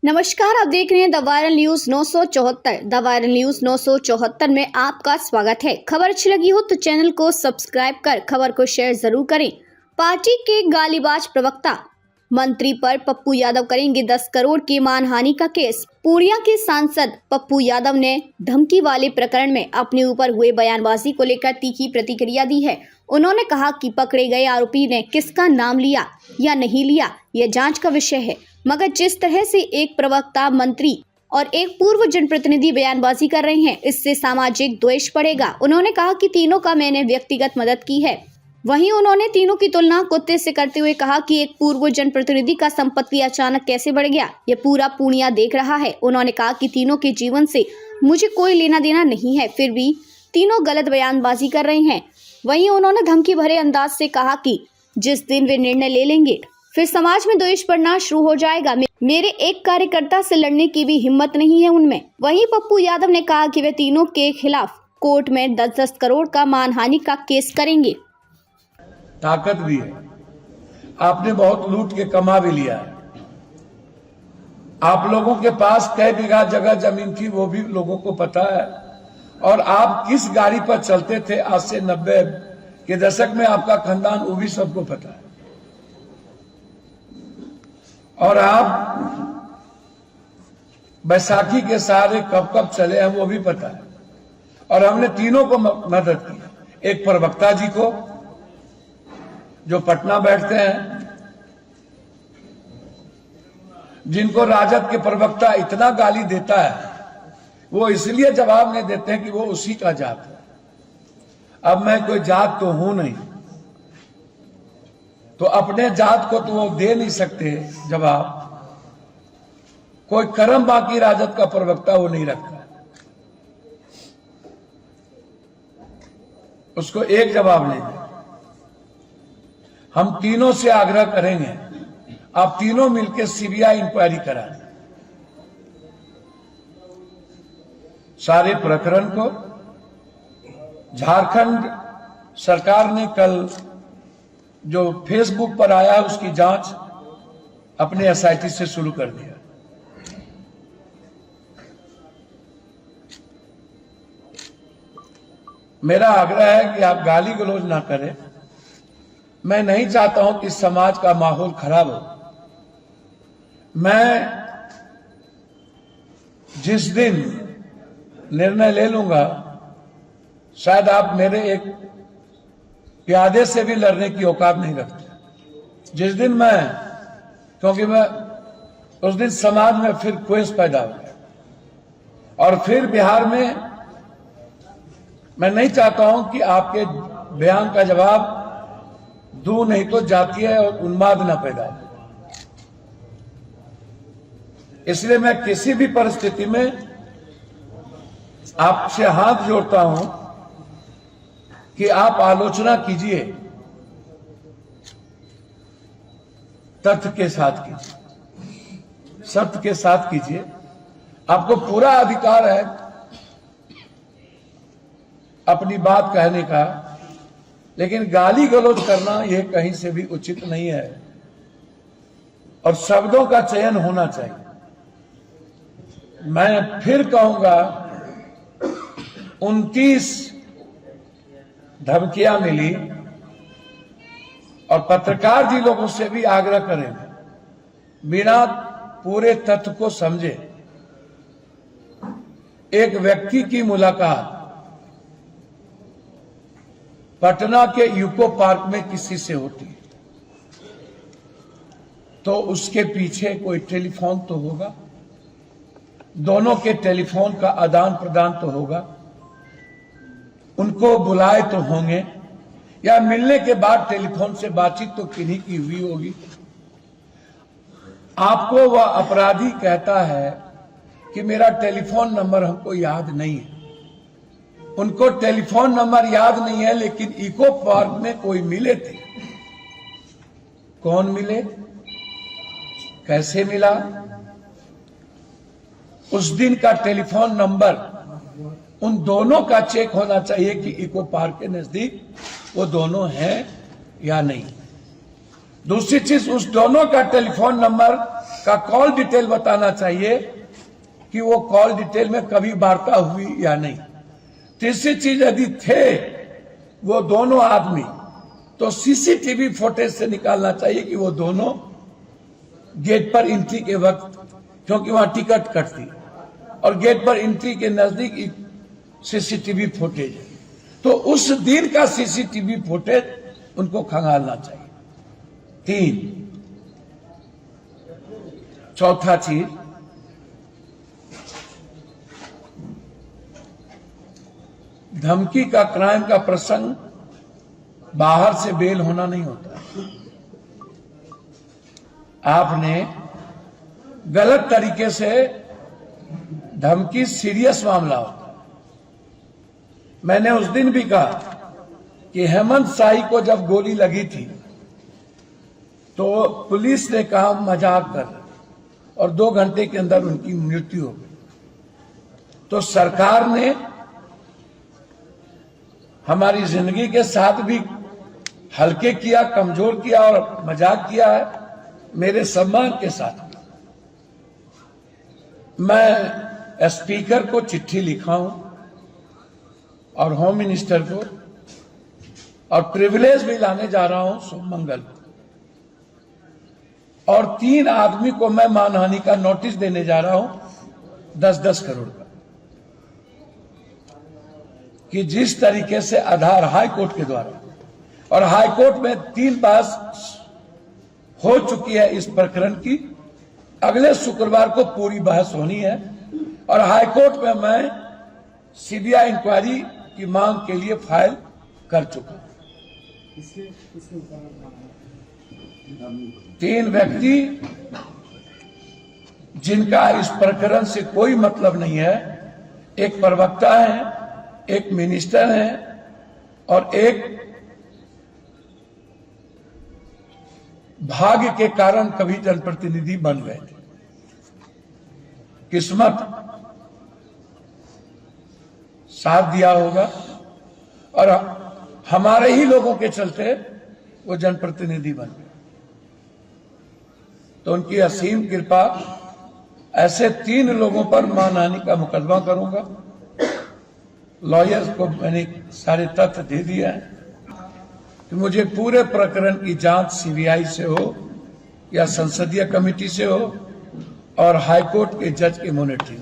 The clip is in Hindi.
नमस्कार, आप देख रहे हैं the viral news 974। The viral news 974 में आपका स्वागत है। खबर अच्छी लगी हो तो चैनल को सब्सक्राइब कर खबर को शेयर जरूर करें। पार्टी के गालीबाज प्रवक्ता मंत्री पर पप्पू यादव करेंगे 10 करोड़ की मानहानि का केस। पूर्णिया के सांसद पप्पू यादव ने धमकी वाले प्रकरण में अपने ऊपर हुए बयानबाजी को लेकर तीखी प्रतिक्रिया दी है। उन्होंने कहा कि पकड़े गए आरोपी ने किसका नाम लिया या नहीं लिया, यह जांच का विषय है, मगर जिस तरह से एक प्रवक्ता, मंत्री और एक पूर्व जनप्रतिनिधि बयानबाजी कर रहे हैं, इससे सामाजिक द्वेष बढ़ेगा। उन्होंने कहा कि तीनों का मैंने व्यक्तिगत मदद की है। वहीं उन्होंने तीनों की तुलना कुत्ते से करते हुए कहा कि एक पूर्व जनप्रतिनिधि का संपत्ति अचानक कैसे बढ़ गया, ये पूरा पूर्णिया देख रहा है। उन्होंने कहा कि तीनों के जीवन से मुझे कोई लेना देना नहीं है, फिर भी तीनों गलत बयानबाजी कर रहे हैं। वहीं उन्होंने धमकी भरे अंदाज से कहा कि जिस दिन वे निर्णय ले लेंगे फिर समाज में द्वेष बढ़ना शुरू हो जाएगा। मेरे एक कार्यकर्ता से लड़ने की भी हिम्मत नहीं है उनमें। वहीं पप्पू यादव ने कहा कि वे तीनों के खिलाफ कोर्ट में 10-10 करोड़ का मानहानि का केस करेंगे। ताकत भी है, आपने बहुत लूट के कमा भी लिया है। आप लोगों के पास कई बीघा जगह जमीन थी वो भी लोगों को पता है, और आप किस गाड़ी पर चलते थे आज से 90 के दशक में, आपका खानदान वो भी सबको पता है। और आप बैसाखी के सहारे कब कब चले हैं वो भी पता है। और हमने तीनों को मदद की। एक प्रवक्ता जी को जो पटना बैठते हैं, जिनको राजद के प्रवक्ता इतना गाली देता है, वो इसलिए जवाब नहीं देते हैं कि वो उसी का जात है। अब मैं कोई जात तो हूं नहीं, तो अपने जात को तो वो दे नहीं सकते जवाब। कोई कर्म बाकी राजद का प्रवक्ता वो नहीं रखता, उसको एक जवाब नहीं दे। हम तीनों से आग्रह करेंगे, आप तीनों मिलकर सीबीआई इंक्वायरी करा दें सारे प्रकरण को। झारखंड सरकार ने कल जो फेसबुक पर आया है उसकी जांच अपने एसआईटी से शुरू कर दिया। मेरा आग्रह है कि आप गाली गलौज ना करें। मैं नहीं चाहता हूं कि समाज का माहौल खराब हो। मैं जिस दिन निर्णय ले लूंगा, शायद आप मेरे एक प्यादे से भी लड़ने की औकात नहीं रखते। जिस दिन क्योंकि मैं उस दिन समाज में फिर क्वेश्चन पैदा हो गया, और फिर बिहार में मैं नहीं चाहता हूं कि आपके बयान का जवाब दूं, नहीं तो जातीय और उन्माद न पैदा हो। इसलिए मैं किसी भी परिस्थिति में आपसे हाथ जोड़ता हूं कि आप आलोचना कीजिए, तथ्य के साथ कीजिए, सत्य के साथ कीजिए। आपको पूरा अधिकार है अपनी बात कहने का, लेकिन गाली गलौज करना यह कहीं से भी उचित नहीं है, और शब्दों का चयन होना चाहिए। मैं फिर कहूंगा, 29 धमकियां मिली, और पत्रकार जी लोगों से भी आग्रह करेंगे, बिना पूरे तथ्य को समझे एक व्यक्ति की मुलाकात पटना के यूको पार्क में किसी से होती है तो उसके पीछे कोई टेलीफोन तो होगा, दोनों के टेलीफोन का आदान प्रदान तो होगा, उनको बुलाए तो होंगे, या मिलने के बाद टेलीफोन से बातचीत तो किन्हीं की हुई होगी। आपको वह अपराधी कहता है कि मेरा टेलीफोन नंबर हमको याद नहीं है। उनको टेलीफोन नंबर याद नहीं है, लेकिन इको पार्क में कोई मिले थे। कौन मिले, कैसे मिला, उस दिन का टेलीफोन नंबर उन दोनों का चेक होना चाहिए कि इको पार्क के नजदीक वो दोनों हैं या नहीं। दूसरी चीज, उस दोनों का टेलीफोन नंबर का कॉल डिटेल बताना चाहिए कि वो कॉल डिटेल में कभी वार्ता हुई या नहीं। तीसरी चीज, यदि थे वो दोनों आदमी तो सीसीटीवी फुटेज से निकालना चाहिए कि वो दोनों गेट पर एंट्री के वक्त, क्योंकि वहां टिकट कटती और गेट पर एंट्री के नजदीक सीसीटीवी फुटेज है, तो उस दिन का सीसीटीवी फुटेज उनको खंगालना चाहिए। 3, चौथा चीज, धमकी का, क्राइम का प्रसंग बाहर से बेल होना नहीं होता। आपने गलत तरीके से धमकी सीरियस मामला होता। मैंने उस दिन भी कहा कि हेमंत शाही को जब गोली लगी थी तो पुलिस ने कहा मजाक कर, और 2 घंटे के अंदर उनकी मृत्यु हो गई। तो सरकार ने हमारी जिंदगी के साथ भी हल्के किया, कमजोर किया और मजाक किया है मेरे सम्मान के साथ। मैं स्पीकर को चिट्ठी लिखा हूं और होम मिनिस्टर को, और प्रिविलेज भी लाने जा रहा हूं सोमंगल को, और 3 आदमी को मैं मानहानि का नोटिस देने जा रहा हूं 10-10 करोड़ का, कि जिस तरीके से आधार हाई कोर्ट के द्वारा, और हाई कोर्ट में 3 बहस हो चुकी है इस प्रकरण की, अगले शुक्रवार को पूरी बहस होनी है, और हाई कोर्ट में मैं सीबीआई इंक्वायरी की मांग के लिए फाइल कर चुका हूं। 3 व्यक्ति जिनका इस प्रकरण से कोई मतलब नहीं है, एक प्रवक्ता है, एक मिनिस्टर है और एक भाग्य के कारण कभी जनप्रतिनिधि बन गए थे। किस्मत साथ दिया होगा और हमारे ही लोगों के चलते वो जनप्रतिनिधि बन गए। तो उनकी असीम कृपा। ऐसे 3 लोगों पर मानहानि का मुकदमा करूंगा। लॉयर्स को मैंने सारे तथ्य दे दिया है कि मुझे पूरे प्रकरण की जांच सीबीआई से हो या संसदीय कमेटी से हो और हाईकोर्ट के जज की मॉनिटरिंग।